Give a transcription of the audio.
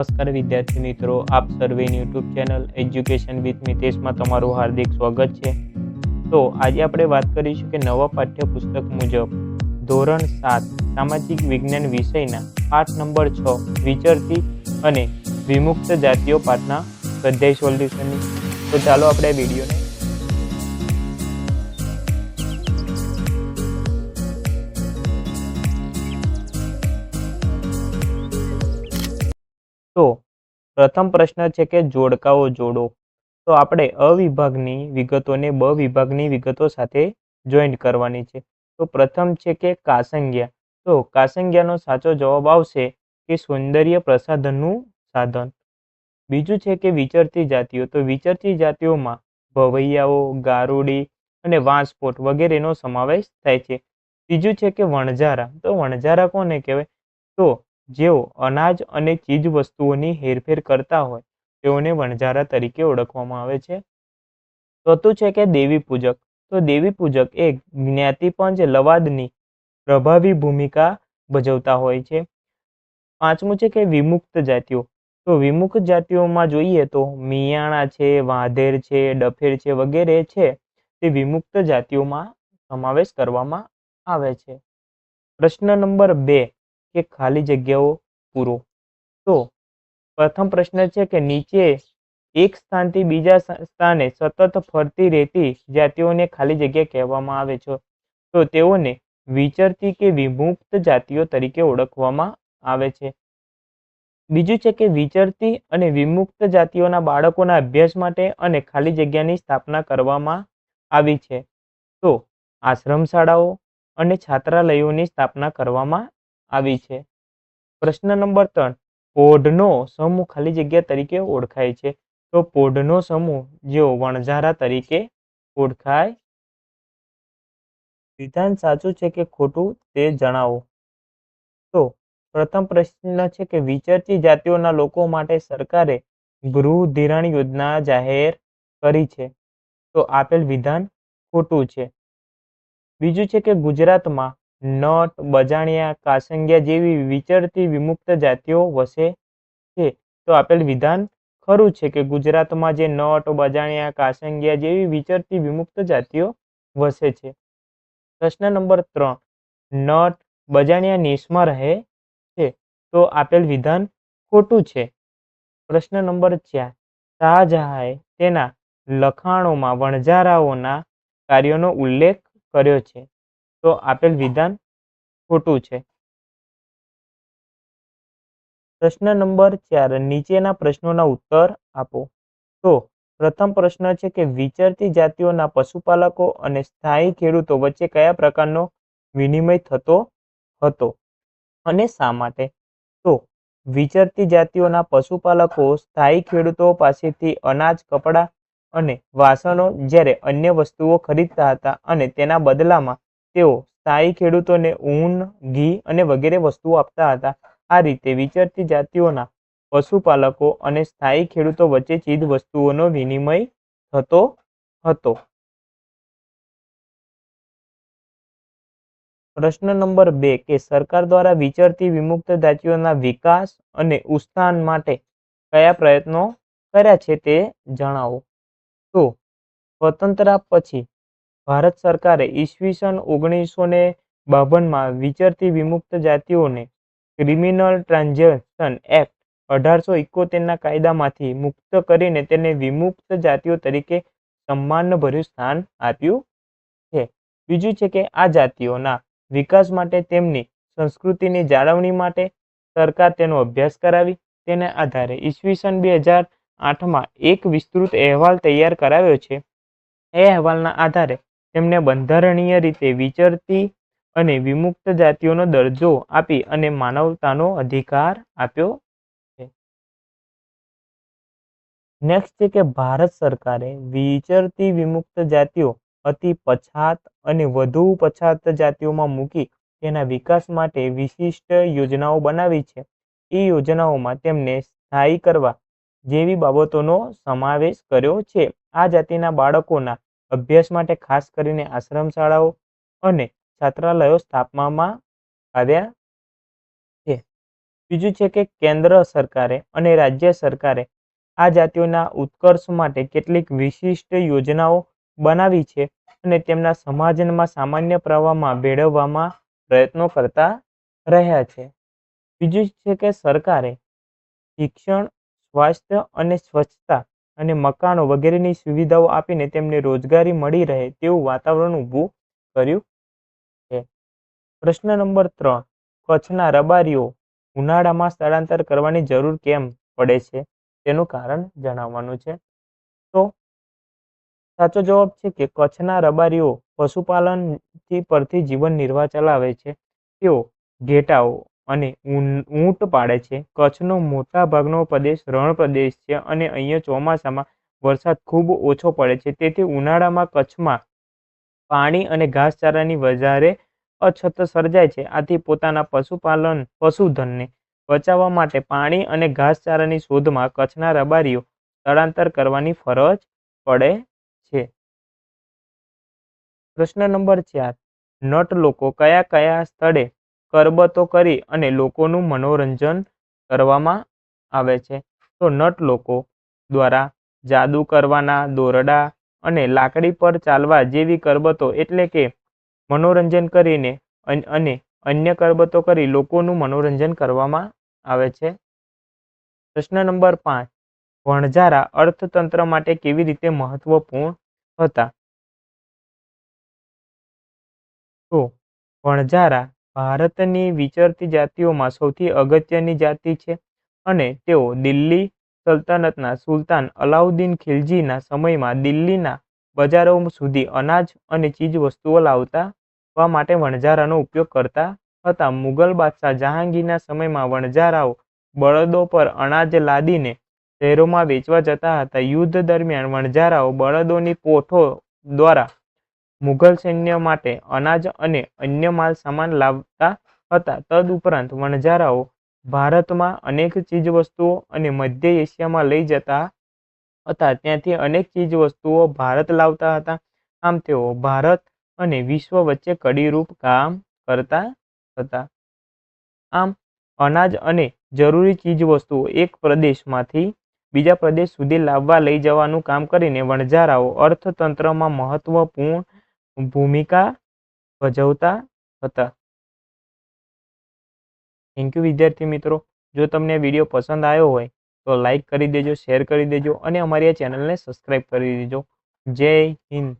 નમસ્કાર વિદ્યાર્થી મિત્રો, આપ સર્વેની યુટ્યુબ ચેનલ એજ્યુકેશન વિથ મિતેશમાં તમારું હાર્દિક સ્વાગત છે. તો આજે આપણે વાત કરીશું કે નવા પાઠ્યપુસ્તક મુજબ ધોરણ 7 સામાજિક વિજ્ઞાન વિષયના પાઠ નંબર 6 વિચરતી અને વિમુક્ત જાતિઓ પાઠના સ્વાધ્યાય સોલ્યુશનની. તો ચાલો આપણે વિડીયોને તો પ્રથમ પ્રશ્ન છે કે જોડકાઓ જોડો. તો આપણે અ વિભાગની વિગતોને બ વિભાગની વિગતો સાથે જોઈન્ટ કરવાની છે. તો પ્રથમ છે કે કાસંગ્યા. તો કાસંગ્યાનો સાચો જવાબ આવશે કે સૌંદર્ય પ્રસાધનનું સાધન. બીજું છે કે વિચરતી જાતિઓ. તો વિચરતી જાતિઓમાં ભવૈયાઓ, ગારુડી અને વાંસફોટ વગેરેનો સમાવેશ થાય છે. ત્રીજું છે કે વણઝારા. તો વણઝારા કોને કહેવાય? તો જેઓ અનાજ અને ચીજ વસ્તુઓની હેરફેર કરતા હોય તેઓને વણઝારા તરીકે ઓળખવામાં આવે છે. ચોથું છે કે દેવી પૂજક. તો દેવી પૂજક એ જ્ઞાતિપંચ લવાદની પ્રભાવી ભૂમિકા ભજવતા હોય છે. પાંચમું છે કે વિમુક્ત જાતિઓ. તો વિમુક્ત જાતિઓમાં જોઈએ તો મિયાણા છે, વાંધેર છે, ડફેર છે વગેરે છે તે વિમુક્ત જાતિઓમાં સમાવેશ કરવામાં આવે છે. પ્રશ્ન નંબર 2 કે ખાલી જગ્યાઓ પૂરો. તો પ્રથમ પ્રશ્ન છે કે નીચે એક સ્થાનથી બીજા સ્થાને સતત ફરતી રહેતી જાતિઓને ખાલી જગ્યા કહેવામાં આવે છે. તો તેઓને વિચરતી કે વિમુક્ત જાતિઓ તરીકે ઓળખવામાં આવે છે. બીજું છે કે વિચરતી અને વિમુક્ત જાતિઓના બાળકોના અભ્યાસ માટે અને ખાલી જગ્યાની સ્થાપના કરવામાં આવી છે. તો આશ્રમ શાળાઓ અને છાત્રાલયોની સ્થાપના કરવામાં આવી છે. પ્રશ્ન નંબર 3 પોઢનો સમૂહ ખાલી જગ્યા તરીકે ઓળખાય છે. તો પોઢનો સમૂહ જેઓ વણઝારા તરીકે ઓળખાય. વિધાન સાચું છે કે ખોટું તે જણાવો. તો પ્રથમ પ્રશ્ન છે કે વિચરતી જાતિઓના લોકો માટે સરકારે ગૃહ ધિરાણ યોજના જાહેર કરી છે. તો આપેલ વિધાન ખોટું છે. બીજું છે કે ગુજરાતમાં નટ, બજાણિયા, કાસંગ્યા જેવી વિચરતી વિમુક્ત જાતિઓ વસે છે. તો આપેલ વિધાન ખરું છે કે ગુજરાતમાં જે નટ, બજાણિયા, કાસંગ્યા જેવી વિચરતી વિમુક્ત જાતિઓ વસે છે. પ્રશ્ન નંબર 3 નટ, બજાણિયા નેસમાં રહે છે. તો આપેલ વિધાન ખોટું છે. પ્રશ્ન નંબર 4 શાહજહાએ તેના લખાણોમાં વણઝારાઓના કાર્યોનો ઉલ્લેખ કર્યો છે. તો આપેલ વિધાન ખોટું છે. પ્રશ્ન નંબર 4 નીચેના પ્રશ્નોના ઉત્તર આપો. તો પ્રથમ પ્રશ્ન છે કે વિચરતી જાતિઓના પશુપાલકો અને સ્થાયી ખેડૂતો વચ્ચે કયા પ્રકારનો વિનિમય થતો હતો અને શા માટે? તો વિચરતી જાતિઓના પશુપાલકો સ્થાયી ખેડૂતો પાસેથી અનાજ, કપડાં અને વાસણો જ્યારે અન્ય વસ્તુઓ ખરીદતા હતા અને તેના બદલામાં તેઓ સ્થાયી ખેડૂતોને ઊન, ઘી અને વગેરે વસ્તુઓ આપતા હતા. આ રીતે વિચરતી જાતિઓના પશુપાલકો અને સ્થાયી ખેડૂતો વચ્ચે ચીજ વસ્તુઓનો વિનિમય થતો હતો. પ્રશ્ન નંબર 2 કે સરકાર દ્વારા વિચરતી વિમુક્ત જાતિઓના વિકાસ અને ઉત્થાન માટે કયા પ્રયત્નો કર્યા છે તે જણાવો. તો સ્વતંત્રતા પછી ભારત સરકારે ઈસવીસન 1952માં વિચરતી વિમુક્ત જાતિઓને ક્રિમિનલ ટ્રાન્ઝેક્શન એક્ટ 1871ના કાયદામાંથી મુક્ત કરીને તેને વિમુક્ત જાતિઓ તરીકે સન્માનભર્યું સ્થાન આપ્યું છે. બીજું છે કે આ જાતિઓના વિકાસ માટે તેમની સંસ્કૃતિની જાળવણી માટે સરકાર તેનો અભ્યાસ કરાવી. તેના આધારે ઈસવીસન 2008માં એક વિસ્તૃત અહેવાલ તૈયાર કરાવ્યો છે. એ અહેવાલના આધારે તેમને બંધારણીય રીતે વિચરતી અને વિમુક્ત જાતિઓનો દરજ્જો આપી અને માનવતાનો અધિકાર આપ્યો છે. નેક્સ્ટ છે કે ભારત સરકારે વિચરતી વિમુક્ત જાતિઓ અતિ પછાત અને વધુ પછાત જાતિઓમાં મૂકી તેના વિકાસ માટે વિશિષ્ટ યોજનાઓ બનાવી છે. એ યોજનાઓમાં તેમને સ્થાયી કરવા જેવી બાબતોનો સમાવેશ કર્યો છે. આ જાતિના બાળકોના અભ્યાસ માટે ખાસ કરીને આશ્રમ શાળાઓ અને છાત્રાલયો સ્થાપવામાં આવ્યા છે. બીજું છે કે કેન્દ્ર સરકારે અને રાજ્ય સરકારે આ જાતિઓના ઉત્કર્ષ માટે કેટલીક વિશિષ્ટ યોજનાઓ બનાવી છે અને તેમના સમાજમાં સામાન્ય પ્રવાહમાં ભેળવવામાં પ્રયત્નો કરતા રહ્યા છે. બીજું છે કે સરકારે શિક્ષણ, સ્વાસ્થ્ય અને સ્વચ્છતા અને મકાનો વગેરેની સુવિધાઓ આપીને તેમને રોજગારી મળી રહે તેવું વાતાવરણ ઊભું કર્યું છે. પ્રશ્ન નંબર 3. કચ્છના રબારીઓ ઉનાળામાં સ્થળાંતર કરવાની જરૂર કેમ પડે છે તેનું કારણ જણાવવાનું છે. તો સાચો જવાબ છે કે કચ્છના રબારીઓ પશુપાલનથી પરથી જીવન નિર્વાહ ચલાવે છે. તેઓ ઘેટાઓ અને ઊંટ પાડે છે. કચ્છનો મોટા ભાગનો પ્રદેશ રણ પ્રદેશ છે અને અહીંયા ચોમાસામાં વરસાદ ખૂબ ઓછો પડે છે. તેથી ઉનાળામાં કચ્છમાં પાણી અને ઘાસચારાની વધારે અછત સર્જાય છે. આથી પોતાના પશુધનને બચાવવા માટે પાણી અને ઘાસચારાની શોધમાં કચ્છના રબારીઓ સ્થળાંતર કરવાની ફરજ પડે છે. પ્રશ્ન નંબર 4. નટ લોકો કયા કયા સ્થળે કરબતો કરી અને લોકોનું મનોરંજન કરવામાં આવે છે? તો નટ લોકો દ્વારા જાદુ કરવાના, દોરડા અને લાકડી પર ચાલવા જેવી કરબતો એટલે કે મનોરંજન કરીને અને અન્ય કરબતો કરી લોકોનું મનોરંજન કરવામાં આવે છે. પ્રશ્ન નંબર 5. વણઝારા અર્થતંત્ર માટે કેવી રીતે મહત્વપૂર્ણ હતા? તો વણઝારા ભારતની વિચરતી જાતિઓમાં સૌથી અગત્યની જાતિ છે અને તેઓ દિલ્હી સલ્તનતના સુલતાન અલાઉદ્દીન ખિલજીના સમયમાં દિલ્હીના બજારો સુધી અનાજ અને ચીજવસ્તુઓ લાવવા માટે વણઝારાનો ઉપયોગ કરતા હતા. મુગલ બાદશાહ જહાંગીરના સમયમાં વણઝારાઓ બળદો પર અનાજ લાદીને શહેરોમાં વેચવા જતા હતા. યુદ્ધ દરમિયાન વણઝારાઓ બળદોની પોઠો દ્વારા મુઘલ સૈન્ય માટે અનાજ અને અન્ય માલ સામાન લાવતા હતા. તદુપરાંત વણઝારાઓ ભારતમાં અનેક ચીજવસ્તુઓ અને મધ્ય એશિયામાં લઈ જતા હતા. ત્યાંથી અનેક ચીજવસ્તુઓ ભારત લાવતા હતા. આમ તેઓ ભારત અને વિશ્વ વચ્ચે કડીરૂપ કામ કરતા હતા. આમ અનાજ અને જરૂરી ચીજવસ્તુઓ એક પ્રદેશમાંથી બીજા પ્રદેશ સુધી લાવવા લઈ જવાનું કામ કરીને વણઝારાઓ અર્થતંત્રમાં મહત્વપૂર્ણ ભૂમિકા ભજવતા હતા. થેન્ક યુ વિદ્યાર્થી મિત્રો. જો તમને વિડીયો પસંદ આવ્યો હોય તો લાઈક કરી દેજો, શેર કરી દેજો અને અમારી આ ચેનલને સબસ્ક્રાઈબ કરી દેજો. જય હિન્દ.